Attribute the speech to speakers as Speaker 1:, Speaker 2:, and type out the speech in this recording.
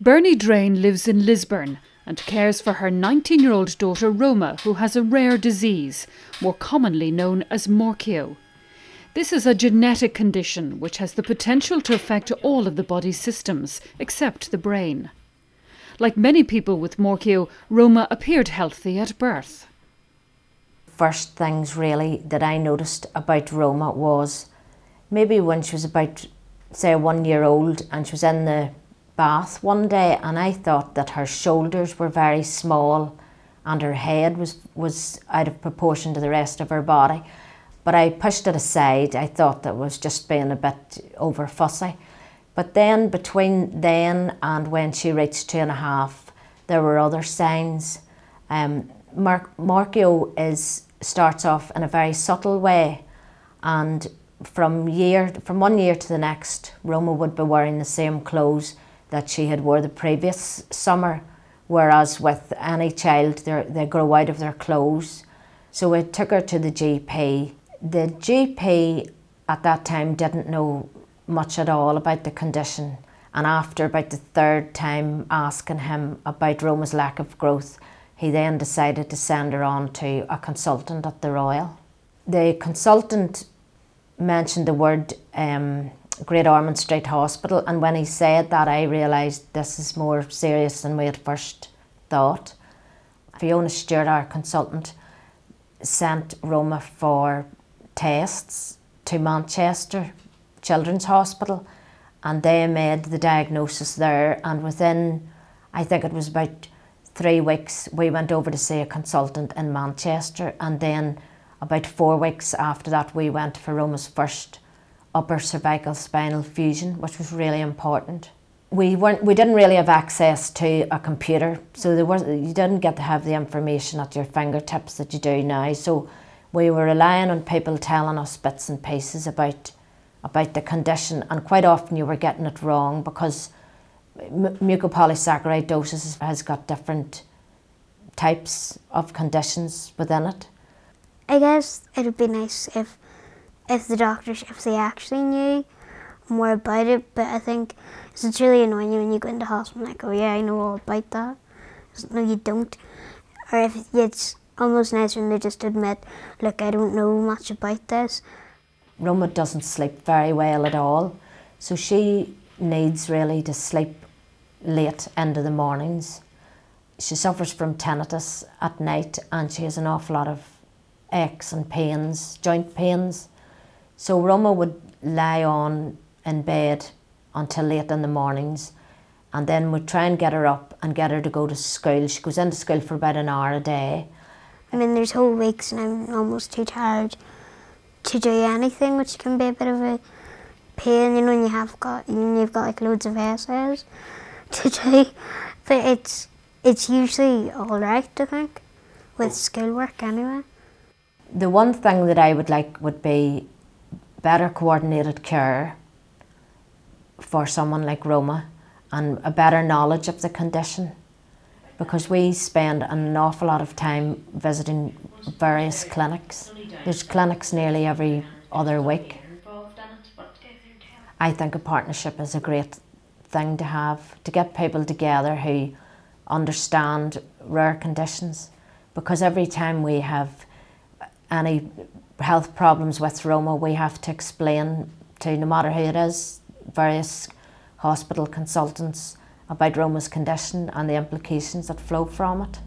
Speaker 1: Roma Drayne lives in Lisburn and cares for her 19-year-old daughter Roma, who has a rare disease, more commonly known as morchio. This is a genetic condition which has the potential to affect all of the body's systems, except the brain. Like many people with morchio, Roma appeared healthy at birth.
Speaker 2: First things really that I noticed about Roma was maybe when she was about, say, 1 year old and she was in the bath one day, and I thought that her shoulders were very small and her head was out of proportion to the rest of her body. But I pushed it aside. I thought that was just being a bit over fussy. But then between then and when she reached 2.5, there were other signs. Morchio starts off in a very subtle way, and from 1 year to the next, Roma would be wearing the same clothes that she had wore the previous summer, whereas with any child they grow out of their clothes. So we took her to the GP. The GP at that time didn't know much at all about the condition, and after about the third time asking him about Roma's lack of growth, he then decided to send her on to a consultant at the Royal. The consultant mentioned the word Great Ormond Street Hospital, and when he said that, I realised this is more serious than we had first thought. Fiona Stewart, our consultant, sent Roma for tests to Manchester Children's Hospital, and they made the diagnosis there, and within, I think it was about 3 weeks, we went over to see a consultant in Manchester, and then about 4 weeks after that we went for Roma's first upper cervical spinal fusion, which was really important. We didn't really have access to a computer, so you didn't get to have the information at your fingertips that you do now. So we were relying on people telling us bits and pieces about the condition, and quite often you were getting it wrong because mucopolysaccharidosis has got different types of conditions within it.
Speaker 3: I guess it would be nice if the doctors, if they actually knew more about it, but I think it's really annoying when you go into hospital and like, oh yeah, I know all about that. No, you don't. Or if it's almost nice when they just admit, look, I don't know much about this.
Speaker 2: Roma doesn't sleep very well at all, so she needs really to sleep late into the mornings. She suffers from tinnitus at night, and she has an awful lot of aches and pains, joint pains. So Roma would lie on in bed until late in the mornings, and then we'd try and get her up and get her to go to school. She goes into school for about an hour a day.
Speaker 3: I mean, there's whole weeks and I'm almost too tired to do anything, which can be a bit of a pain, you know, when you've got like loads of essays to do. But it's usually all right, I think, with schoolwork anyway.
Speaker 2: The one thing that I would like would be better coordinated care for someone like Roma, and a better knowledge of the condition, because we spend an awful lot of time visiting various clinics. There's clinics nearly every other week. I think a partnership is a great thing to have, to get people together who understand rare conditions, because every time we have any health problems with Roma, we have to explain to, no matter who it is, various hospital consultants about Roma's condition and the implications that flow from it.